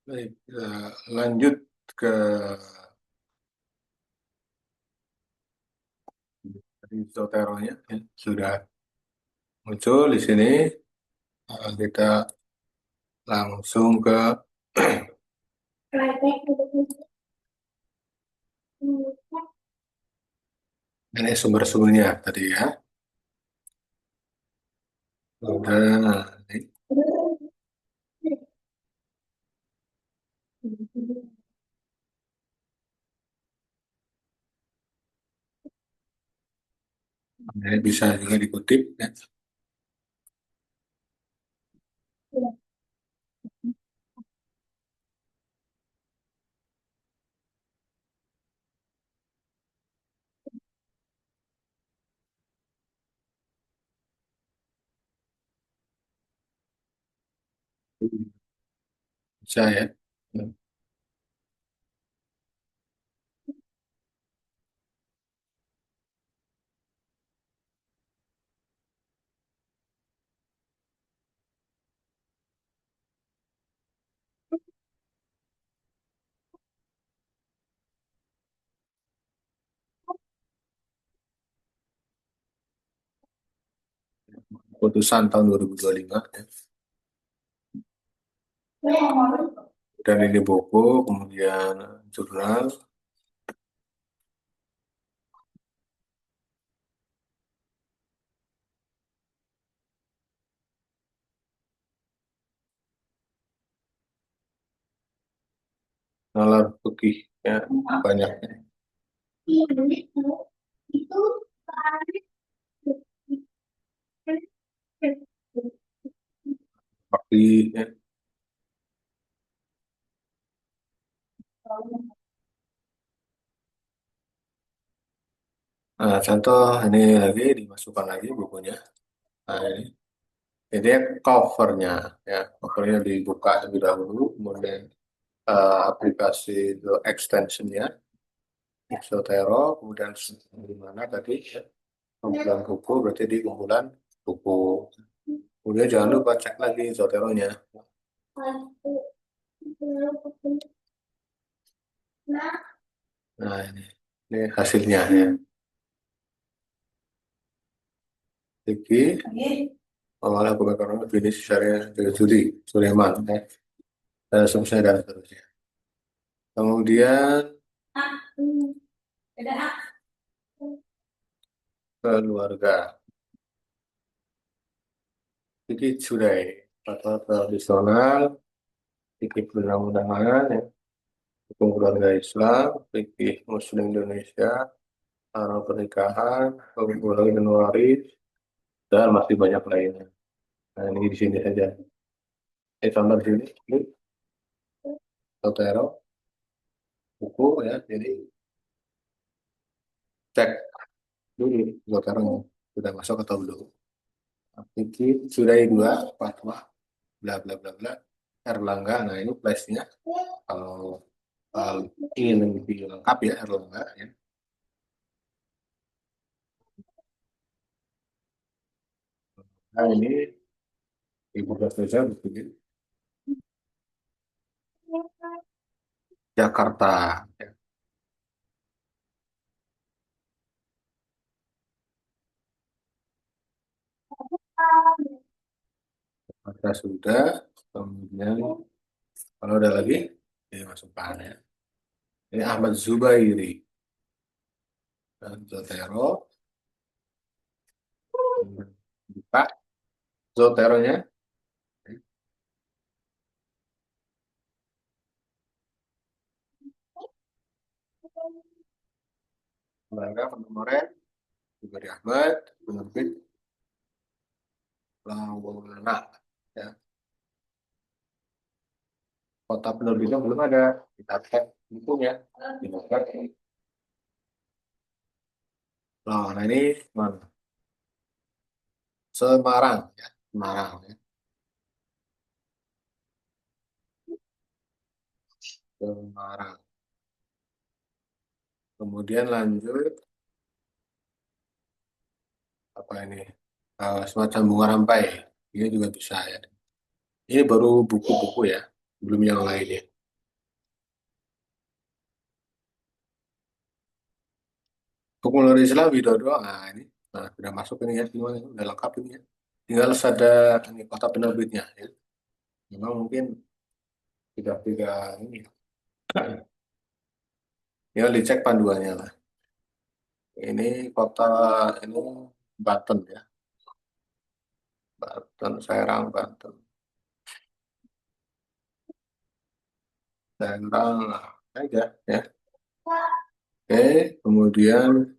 Baik, lanjut ke Zotero-nya. Ya. Sudah muncul di sini. Kita langsung ke ini sumber-sumbernya tadi ya. Udah, ini bisa juga dikutip ya. Bisa ya. Putusan tahun 2025 ya. Dan ini buku, kemudian jurnal, nalar putih ya banyak. Seperti ya. Nah, contoh ini lagi dimasukkan lagi bukunya. Nah, ini. Jadi covernya ya, covernya dibuka terlebih dahulu, kemudian aplikasi itu extensionnya, Zotero, kemudian di mana tadi ya, kumpulan buku berarti di kumpulan buku. Kemudian jangan lupa cek lagi Zoteronya. Nah ini hasilnya ya. Jadi awalnya kebakaran jenis syariah judi, Sulaiman, ya, dan seterusnya dan seterusnya. Kemudian keluarga, jadi sudah fatwa tradisional, fikih perundang-undangan, ya, hukum keluarga Islam, fikih Muslim Indonesia, arah pernikahan, hukum keluarga dan waris, dan masih banyak lainnya. Nah ini di sini saja. Contoh di sini, ini Zotero, buku ya, jadi cek dulu Zoteronya sudah masuk atau belum. Fikih sudah dua fatwa, bla bla bla bla. Erlangga, nah ini flashnya kalau uh, ingin lebih lengkap ya Erlangga ya. Nah ini ibu kota saya begini, Jakarta ya. Jakarta sudah, kemudian kalau ada lagi ini masukkan ya. Ini Ahmad Zubairi dan Zotero, buka Zoteronya, Erlangga penomornya Zubairi Ahmad, penerbit Lawana ya. Kota penerbitnya belum ada, kita cek bukunya di Novel. Nah ini mana? Semarang ya, Semarang ya. Semarang. Kemudian lanjut apa ini? Semacam bunga rampai. Ini juga bisa ya. Ini baru buku-buku ya, belum yang lainnya. Populer Islam Widodo, nah ini, nah sudah masuk ini ya, semua udah lengkap ini ya. Tinggal ada ini kota penerbitnya ya. Memang mungkin tidak tiga ini. Ya dicek panduannya lah. Ini kota ini Banten ya, Banten, Serang, Banten, Serang aja ya. Oke, kemudian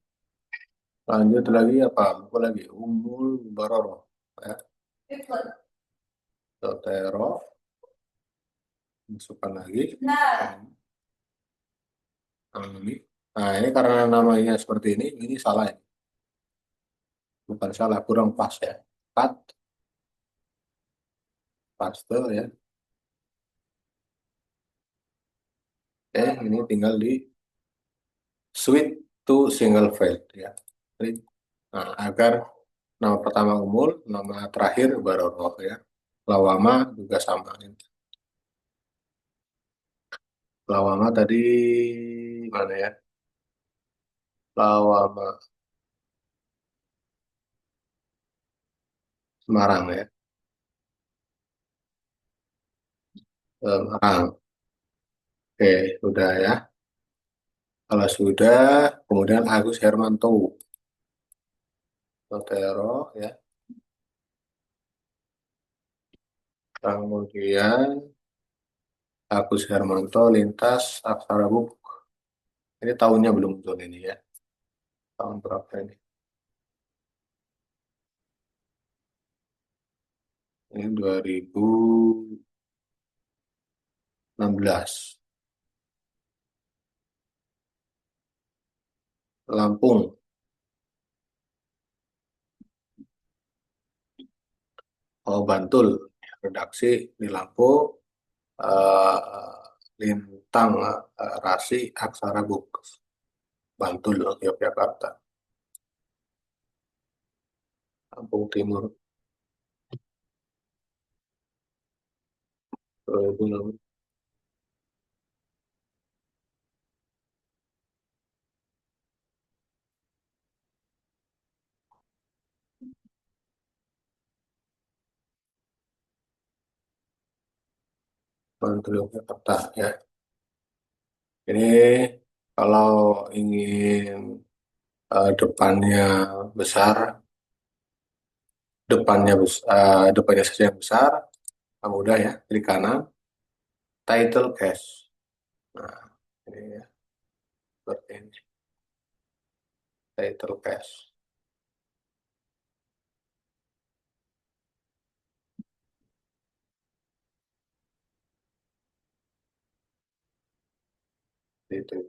lanjut lagi apa? Buku lagi Ummul Baroro ya. Sotero, masukkan lagi. Ini. Nah, ini karena namanya seperti ini salah ya. Bukan salah, kurang pas ya. Pat, paste ya. Ini tinggal di switch to single file ya. Klik. Nah, agar nama pertama Umul, nama terakhir Baroro ya. Lawama juga sama. Lawama tadi mana ya? Lawama Semarang ya. Semarang. Oke, sudah ya. Kalau sudah, kemudian Agus Hermanto. Sotero ya. Kemudian Agus Hermanto lintas Aksara Buk. Ini tahunnya belum muncul ini ya. Tahun berapa ini? Ini 2016. Lampung. Oh, Bantul. Redaksi di Lampung. eh, Lintang Rasi Aksara Buk. Bantul, Yogyakarta. Lampung Timur. 2016. Bantul, Yogyakarta ya. Ini kalau ingin depannya besar, depannya saja yang besar, mudah ya, klik kanan, title case. Nah, ini ya, seperti ini, title case. Itu.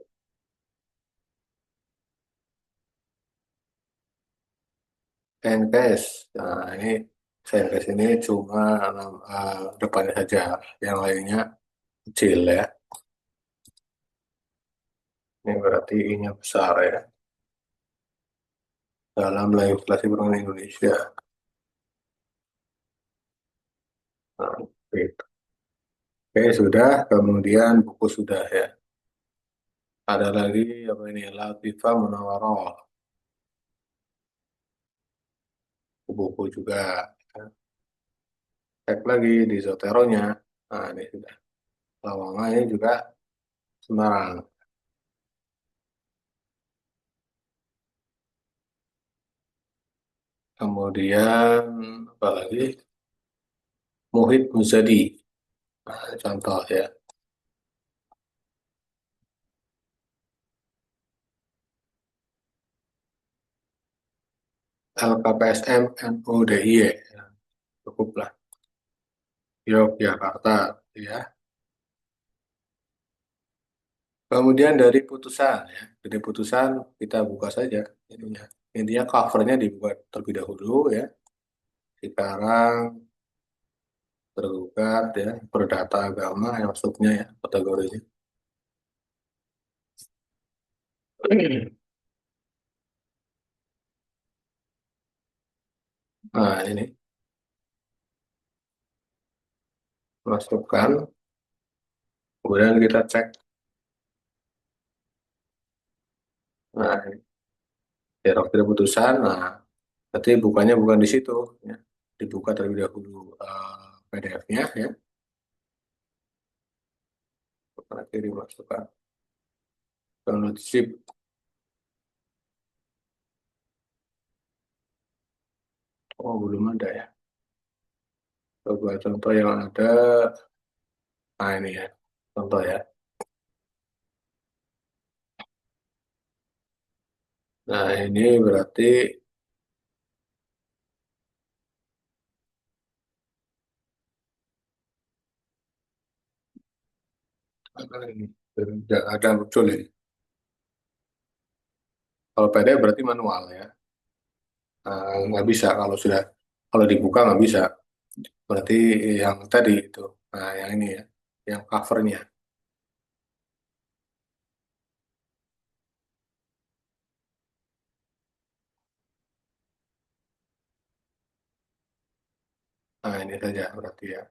Sandcase. Nah, ini Sandcase ini cuma depannya saja, yang lainnya kecil ya. Ini berarti I-nya besar ya. Dalam legislasi perundang Indonesia. Nah, gitu. Oke, sudah. Kemudian buku sudah ya. Ada lagi apa ini? Latifah Munawaroh. Buku juga. Cek lagi di Zotero-nya. Nah, ini sudah. Lawanga ini juga Semarang. Kemudian apa lagi? Muhid Muzadi. Nah, contoh ya. LKPSM NUDIY. Cukuplah. Yogyakarta. Ya. Kemudian dari putusan ya. Dari putusan kita buka saja ininya. Intinya covernya dibuat terlebih dahulu ya. Sekarang tergugat ya. Perdata agama yang masuknya ya kategorinya. Nah ini. masukkan, kemudian kita cek. Nah, ini Xerox dari putusan. Nah, berarti bukanya bukan di situ, ya. Dibuka terlebih dahulu PDF-nya, ya. Kanan kiri masukkan. Download zip. Oh, belum ada ya. Coba contoh yang ada. Nah, ini ya. Contoh ya. Nah, ini berarti apa ini? Ada muncul ini. Kalau PDF berarti manual ya. Nggak bisa kalau dibuka nggak bisa. Berarti yang tadi itu. Nah, yang ini ya. Yang covernya. Nah, ini saja berarti ya.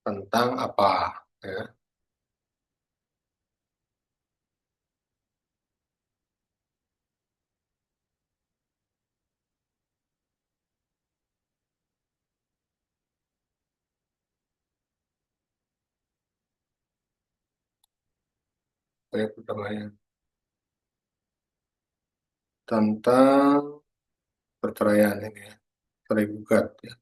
Tentang apa? Ya. Saya pertamanya. Tentang perceraian ini ya. Cerai gugat ya.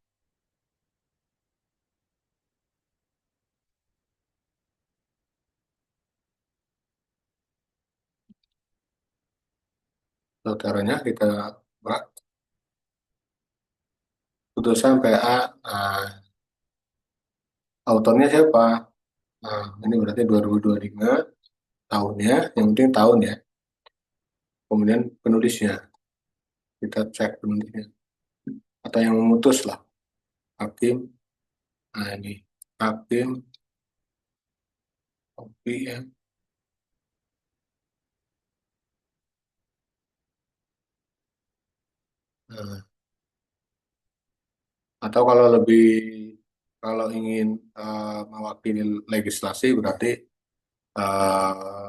Saudaranya kita buat putusan PA. Nah, autornya siapa? Nah, ini berarti 2025 tahunnya. Yang penting tahun ya. Kemudian penulisnya. Kita cek penulisnya. Atau yang memutus lah. Hakim. Nah, ini. Hakim. Kopi ya. Nah, atau kalau ingin mewakili legislasi berarti eh,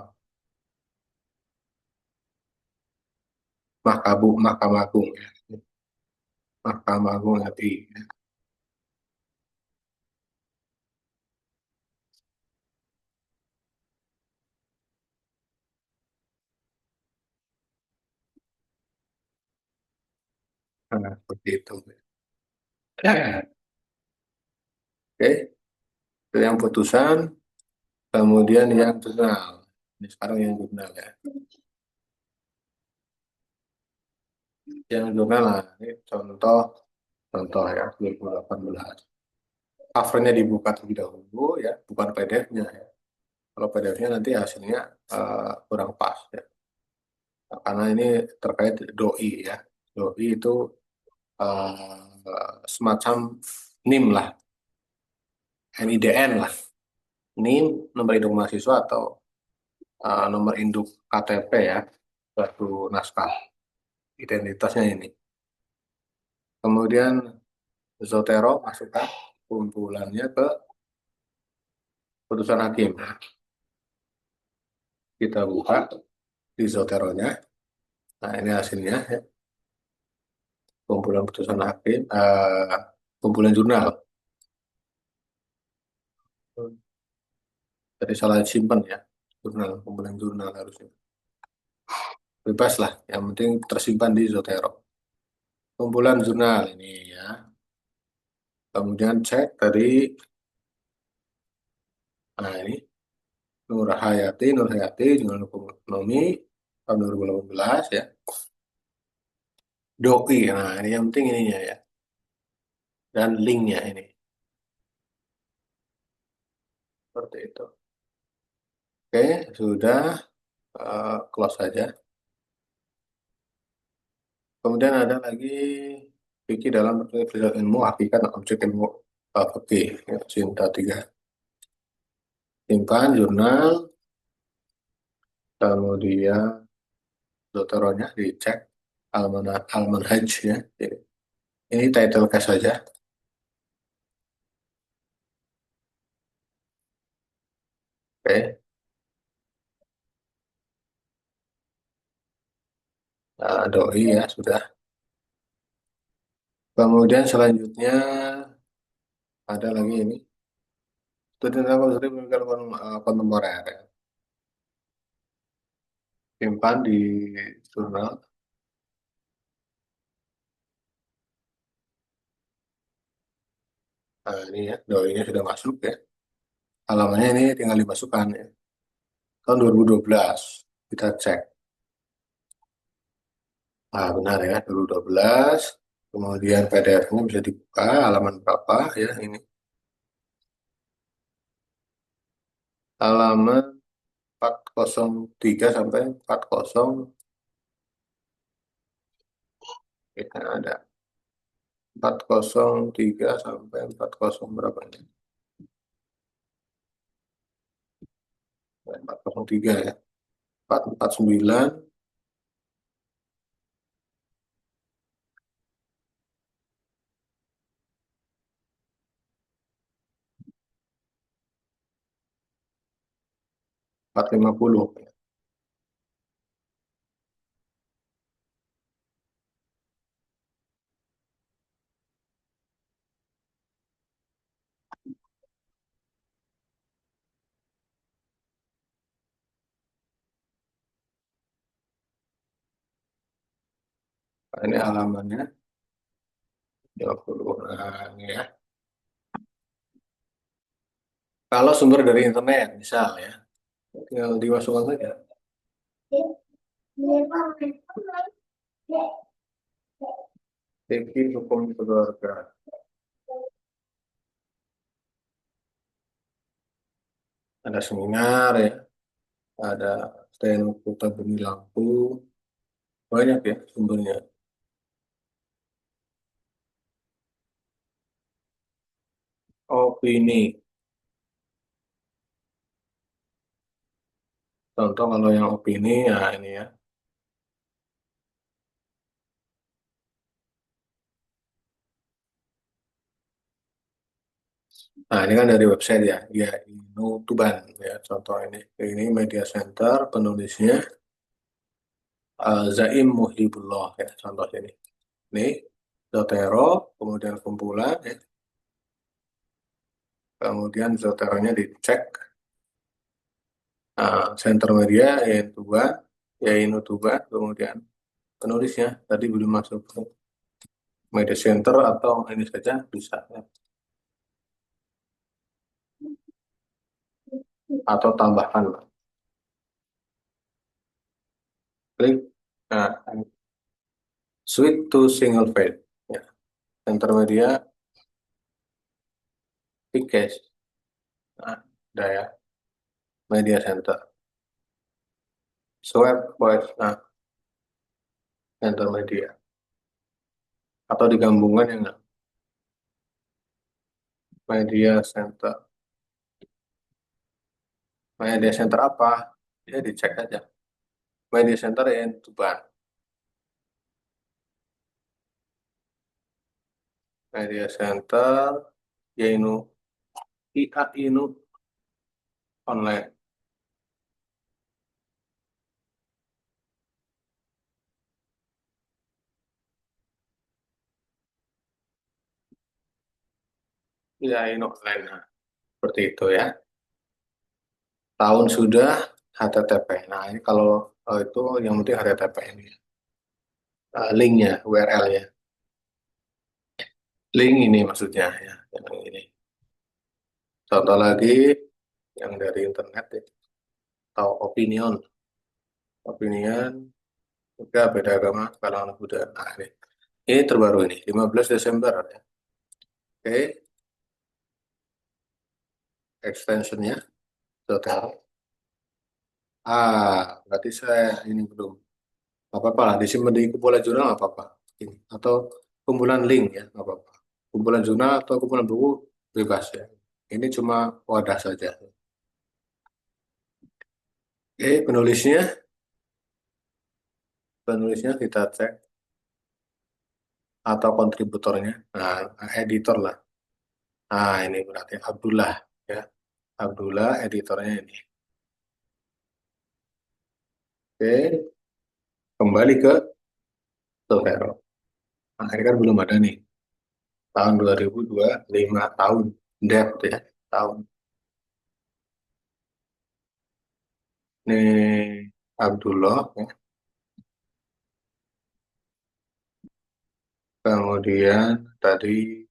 Mahkamah Agung ya. Mahkamah Agung RI. Nah, seperti itu. Oke, itu yang putusan, kemudian yang jurnal. Ini sekarang yang jurnal ya. Yang jurnal lah, ini contoh contoh ya 2018. Covernya dibuka terlebih dahulu ya, bukan PDF-nya ya. Kalau PDF-nya nanti hasilnya kurang pas ya. Nah, karena ini terkait doi ya. Doi itu semacam NIM lah, NIDN lah. NIM, nomor induk mahasiswa atau nomor induk KTP ya, suatu naskah identitasnya ini. Kemudian Zotero masukkan kumpulannya ke putusan hakim. Kita buka di Zoteronya. Nah, ini hasilnya ya. Kumpulan putusan hakim, kumpulan jurnal. Jadi salah simpan ya, jurnal, kumpulan jurnal harusnya. Bebas lah, yang penting tersimpan di Zotero. Kumpulan jurnal ini ya. Kemudian cek tadi, nah ini Nur Hayati, Jurnal Hukum Ekonomi tahun 2018 ya. Doi, nah ini yang penting ininya ya. Dan linknya ini, seperti itu. Oke, sudah close saja. Kemudian ada lagi fikih dalam berbagai ilmu, hakikat, dan objek ilmu fikih, ya, Cinta 3. Simpan jurnal, kemudian dokteronya dicek, Almanhaj ya. Ini title case saja. Oke, doi ya sudah. Kemudian selanjutnya ada lagi ini. Studi tentang konstruksi pemikiran kontemporer ya. Simpan di jurnal. Nah, ini ya, doi-nya sudah masuk ya. Halamannya ini tinggal dimasukkan ya. Tahun 2012 kita cek. Nah, benar ya, 2012. Kemudian PDF-nya bisa dibuka halaman berapa ya ini. Halaman 403 sampai 40, kita ada 403 sampai 40 berapa ini? 403 ya. 449, 450. Nah, ini halamannya 50. Nah, ini ya. Kalau sumber dari internet, misal ya, tinggal dimasukkan saja. Fikih hukum keluarga. Ada seminar ya, ada stand kota bumi lampu, banyak ya sumbernya. Opini, contoh kalau yang opini ya ini ya. Nah ini kan dari website ya, ya Tuban ya contoh ini. Ini media center penulisnya Zaim Muhibullah ya contoh ini. Ini Zotero, kemudian kumpulan ya, kemudian Zoteronya dicek. Center media yaitu Tuban, yaitu Tuban, kemudian penulisnya tadi belum masuk ke media center atau ini saja bisa ya. Atau tambahkan lah. Klik nah, switch to single page ya. Center media case nah, ada ya media center swipe voice nah center media atau digabungkan yang media center media center apa ya dicek aja media center yang Tuban media center Yainu IA Inu online IA Inu online nah, seperti itu ya tahun sudah HTTP nah ini kalau itu yang penting HTTP ini linknya URL-nya link ini maksudnya ya yang ini contoh lagi yang dari internet ya, atau opinion juga beda agama kalangan Buddha nah ini terbaru ini 15 Desember ya. Oke extensionnya total berarti saya ini belum apa-apa lah disimpan di kumpulan jurnal apa-apa ini atau kumpulan link ya apa-apa kumpulan jurnal atau kumpulan buku bebas ya ini cuma wadah saja oke penulisnya kita cek atau kontributornya nah editor lah nah ini berarti Abdullah ya Abdullah editornya ini Oke, kembali ke Silvero. Nah, ini kan belum ada nih. Tahun 2025 tahun. Depth ya, tahun. Ini Abdullah ya. Kemudian tadi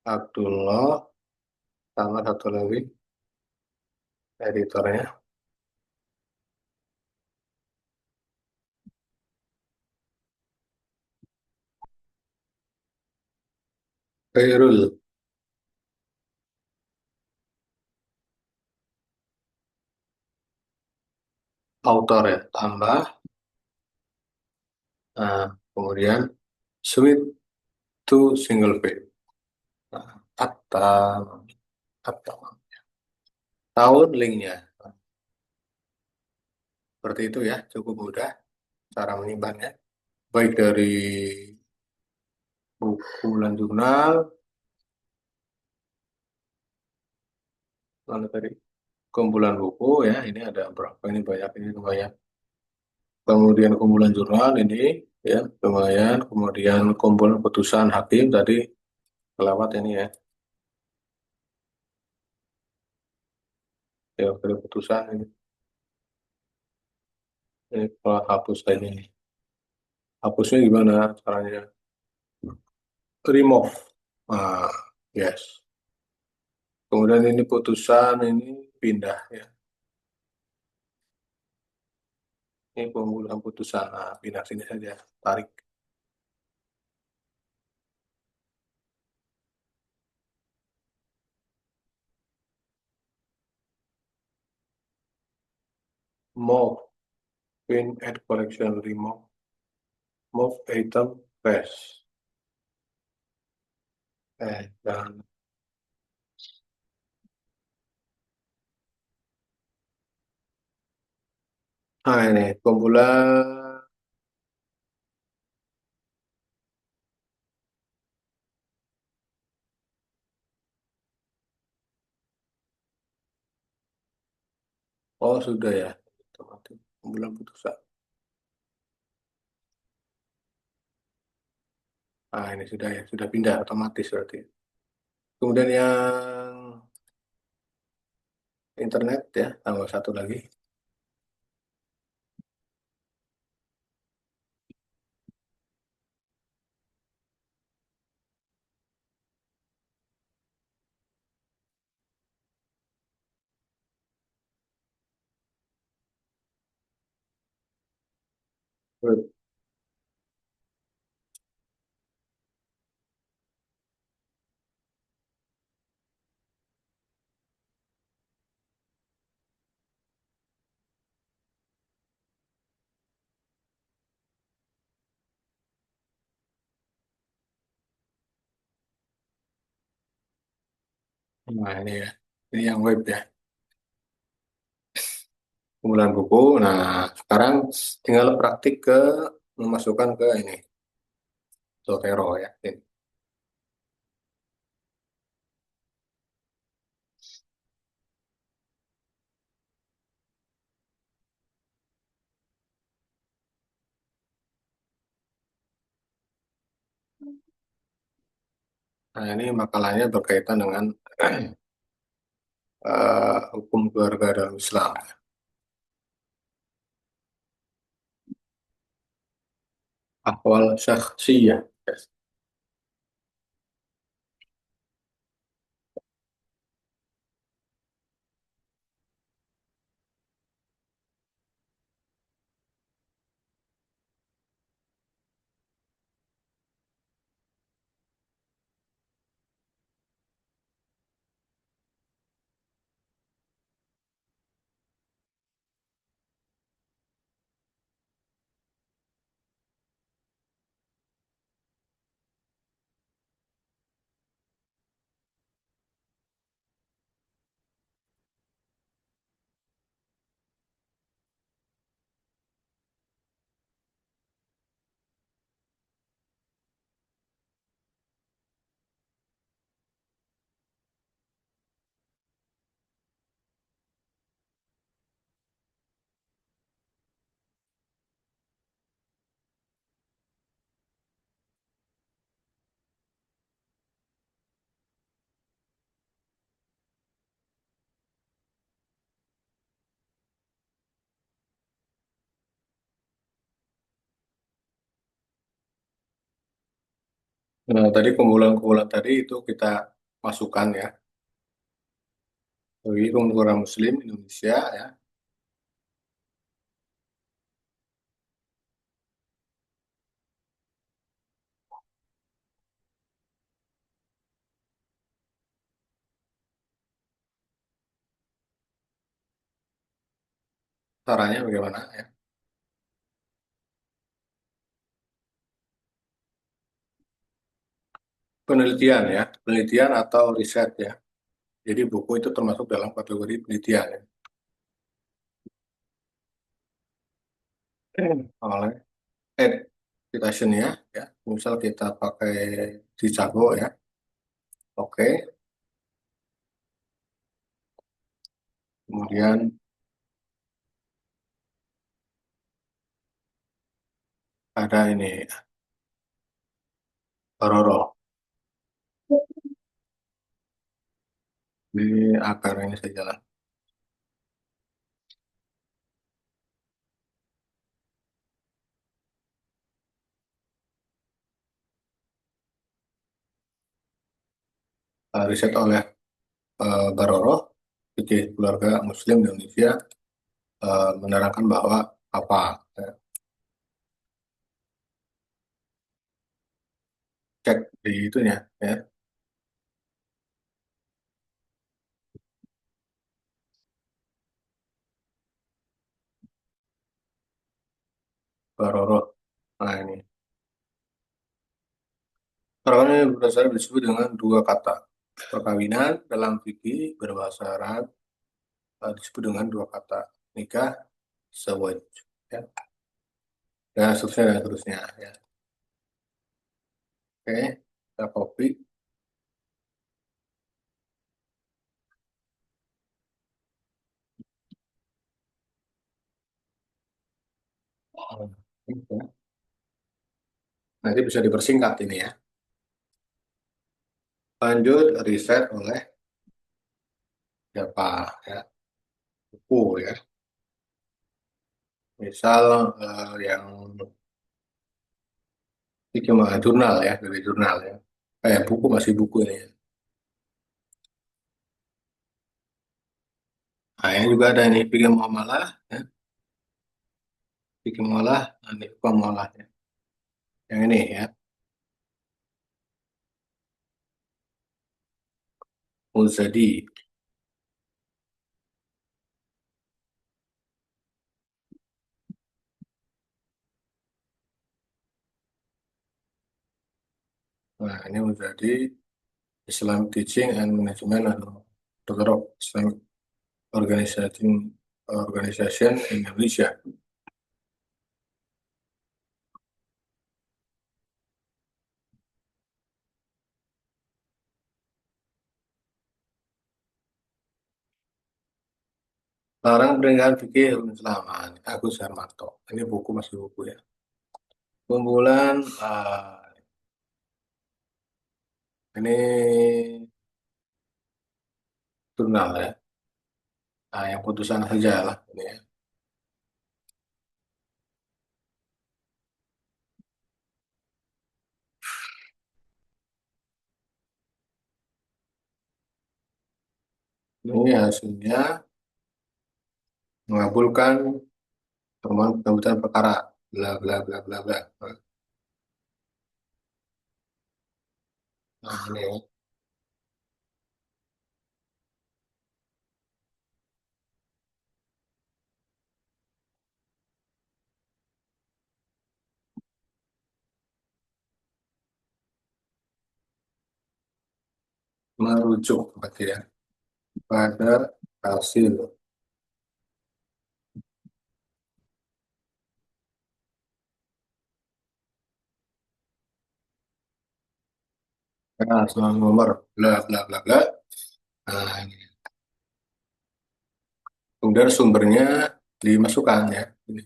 Abdullah sama satu lagi editornya Khairul. Autor ya, tambah kemudian Sweet to Single Page. Nah, atau atau tahun linknya. Seperti itu ya, cukup mudah cara menyimpannya. Baik dari bulan jurnal, lalu tadi kumpulan buku ya, ini ada berapa ini banyak ini lumayan. Kemudian kumpulan jurnal ini ya lumayan. Kemudian kumpulan putusan hakim tadi kelewat ini ya. Ya ada putusan ini kalau hapus ini. Hapusnya gimana caranya? Remove. Ah, yes. Kemudian ini putusan ini pindah ya. Ini pembunuhan putusan. Nah, pindah sini saja. Tarik. Move. Pin add collection remove. Move item paste. Dan ini kumpulan. Oh sudah ya. Otomatis. Kumpulan putusan. Ini sudah ya. Sudah pindah otomatis berarti. Kemudian yang internet ya. Tambah satu lagi. Nah ini ya. Ini yang web ya. Kumpulan buku. Nah sekarang tinggal praktik ke memasukkan ke ini. Zotero ya. Nah, ini makalahnya berkaitan dengan hukum keluarga dalam Islam. Ahwal syakhsiyah. Yes. Nah, tadi kumpulan-kumpulan tadi itu kita masukkan ya. Bagi kumpulan Muslim Indonesia ya. Caranya bagaimana ya? Penelitian ya, penelitian atau riset ya. Jadi buku itu termasuk dalam kategori penelitian ya. Oleh ed citation ya. Misal kita pakai Chicago ya. Oke. Kemudian ada ini Roro. Di akar ini saya jalan. Riset oleh Baroro, fikih keluarga Muslim di Indonesia menerangkan bahwa apa ya, cek di itunya ya Baroro. Nah ini perkawinan yang berdasar disebut dengan dua kata. Perkawinan dalam fikih berbahasa Arab disebut dengan dua kata, nikah, zawaj, ya, dan seterusnya ya. Oke, kita copy. Ya. Nanti bisa dipersingkat ini ya. Lanjut riset oleh siapa ya, buku ya. Misal yang fikih jurnal ya, dari jurnal ya. Kayak buku masih buku ini ya. Nah, yang juga ada ini fikih muamalah ya. Fikih muamalah, ini fikih muamalah ya. Yang ini ya, Muzadi. Nah, ini Muzadi Islamic Teaching and Management atau Doctor of Islamic Organization Indonesia. Larang Peringatan Fikih Rukun Islam. Nah, ini Agus Hermanto. Ini buku masih buku ya. Kumpulan ini jurnal ya. Nah, yang putusan saja lah ini ya. Ini hasilnya mengabulkan permohonan pencabutan perkara bla bla bla bla bla. Nah, ini ya. Merujuk berarti ya pada hasil. Nah, soal nomor bla bla bla bla. Nah, ini. Kemudian sumbernya dimasukkan ya. Ini.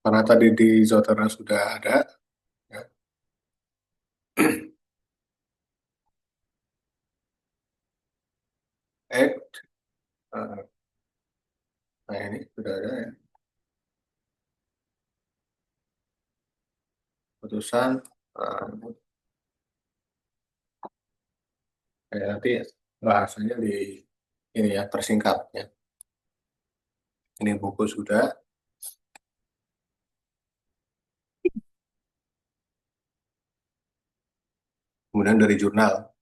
Karena tadi di Zotera sudah ada ya. Add, eh, Nah ini sudah ada ya putusan. Nanti bahasanya di ini ya persingkat ya. Ini buku sudah, kemudian dari jurnal,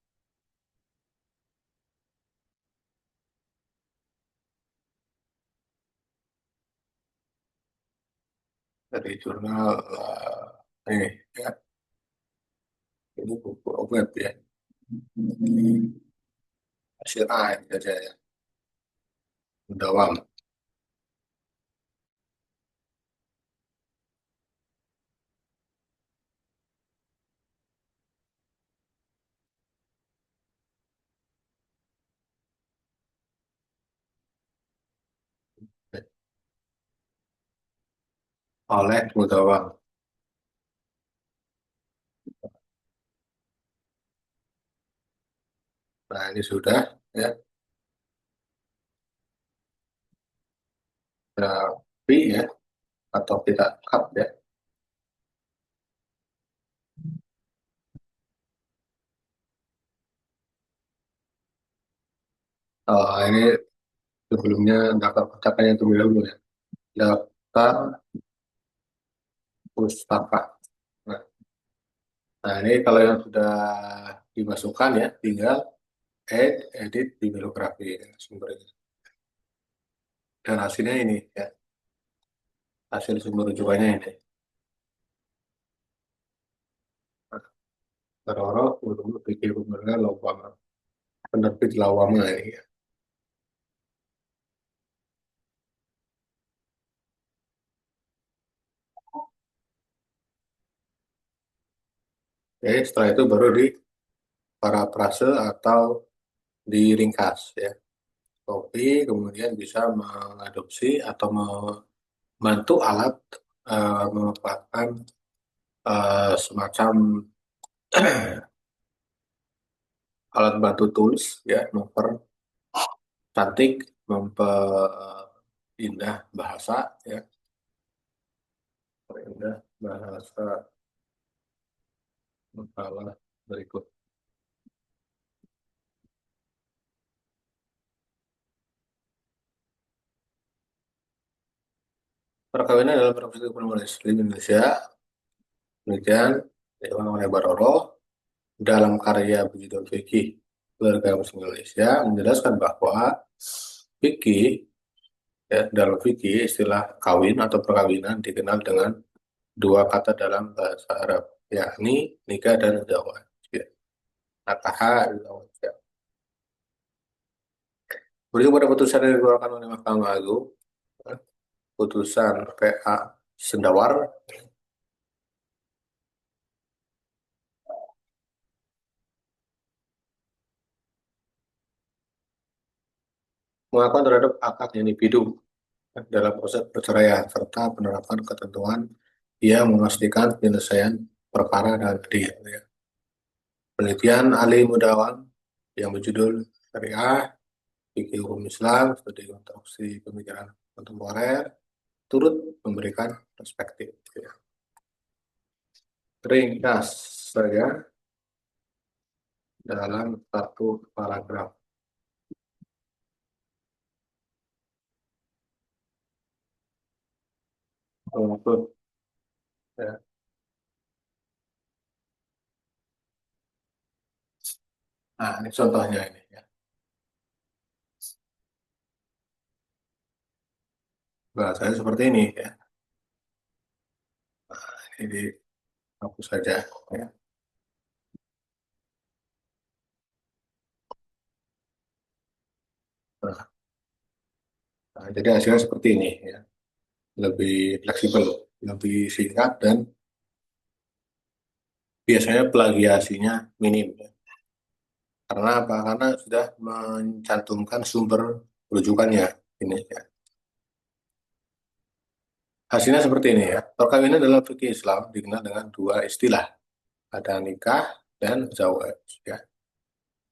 ini ya, ini buku web ya. Hasil A ini saja ya, Mendawang. Oleh Mudawang. Nah ini sudah ya, tapi ya atau tidak cup ya. Ini sebelumnya daftar percakapan yang terlebih dahulu ya. Daftar pustaka. Nah, nah, ini kalau yang sudah dimasukkan ya, tinggal edit bibliografi ya, sumbernya. Dan hasilnya ini ya, hasil sumber rujukannya ini. Nah, Teroro, dulu pikir benar lawama, penerbit lawama ini ya. Oke, setelah itu baru di parafrase atau diringkas ya. Copy, kemudian bisa mengadopsi atau membantu alat merupakan semacam alat bantu tools ya, mempercantik, memperindah bahasa ya, memperindah bahasa makalah berikut. Perkawinan dalam profesi penulis di Indonesia, demikian diulang oleh Baroro dalam karya berjudul Fikih Keluarga Muslim Indonesia menjelaskan bahwa fikih ya, dalam fikih istilah kawin atau perkawinan dikenal dengan dua kata dalam bahasa Arab, yakni nikah dan zawaj. Ya. Nakaha zawaj. Ya. Berikut pada putusan yang dikeluarkan oleh Mahkamah Agung, ya, putusan PA Sendawar mengakuan terhadap akad individu dalam proses perceraian serta penerapan ketentuan yang memastikan penyelesaian perkara dan adil. Ya. Penelitian Ali Mudawan yang berjudul Syariah, Fikih Hukum Islam, Studi Konstruksi Pemikiran Kontemporer, turut memberikan perspektif. Ya. Ringkas saja dalam satu paragraf. Untuk ya. Nah, ini contohnya ini ya. Bahasanya seperti ini ya. Ini hapus saja ya. Nah, jadi hasilnya seperti ini ya. Lebih fleksibel, lebih singkat dan biasanya plagiasinya minim ya. Karena apa? Karena sudah mencantumkan sumber rujukannya ini ya. Hasilnya seperti ini ya. Perkawinan dalam fikih Islam dikenal dengan dua istilah, ada nikah dan zawaj ya.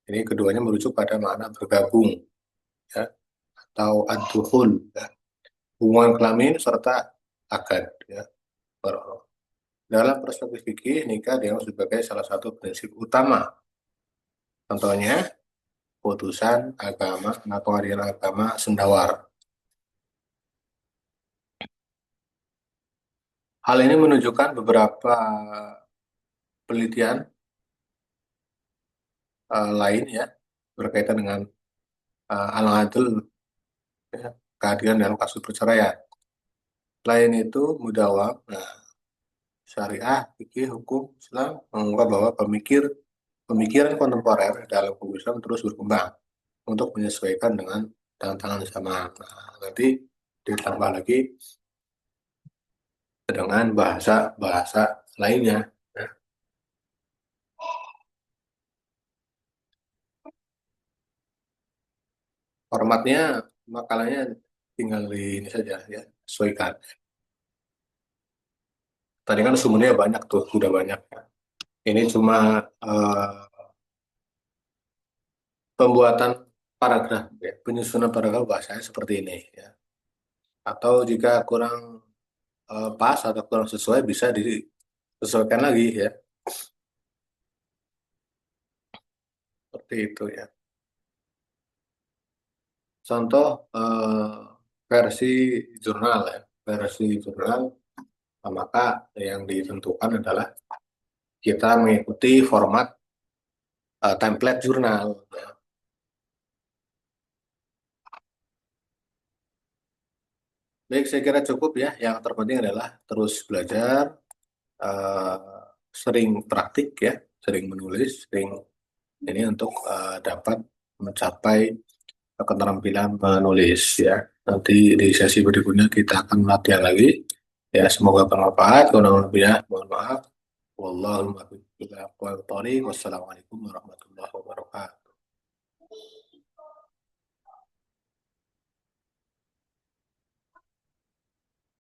Ini keduanya merujuk pada makna bergabung ya atau ad-dukhul ya. hubungan kelamin serta akad ya. Dalam perspektif fikih, nikah dianggap sebagai salah satu prinsip utama. Contohnya, putusan agama atau pengadilan agama sendawar. Hal ini menunjukkan beberapa penelitian lain ya berkaitan dengan al-adl, ya, keadilan dalam kasus perceraian. Selain itu, mudawam, nah, syariah, fikih, hukum Islam mengungkap bahwa pemikiran kontemporer dalam hukum Islam terus berkembang untuk menyesuaikan dengan tantangan zaman. Nah, nanti ditambah lagi dengan bahasa-bahasa lainnya. Nah, formatnya, makalahnya tinggal di ini saja ya, sesuaikan. Tadi kan sumbernya banyak tuh, sudah banyak ya. Ini cuma eh, pembuatan paragraf, ya, penyusunan paragraf bahasanya seperti ini ya. Atau jika kurang pas atau kurang sesuai bisa disesuaikan lagi ya, seperti itu ya. Contoh versi jurnal ya, versi jurnal, maka yang ditentukan adalah kita mengikuti format template jurnal ya. Baik, saya kira cukup ya. Yang terpenting adalah terus belajar, eh, sering praktik ya, sering menulis, sering ini untuk dapat mencapai keterampilan menulis ya. Nanti di sesi berikutnya kita akan latihan lagi. Ya, semoga bermanfaat. Kurang lebihnya, mohon maaf. Wassalamualaikum warahmatullahi wabarakatuh.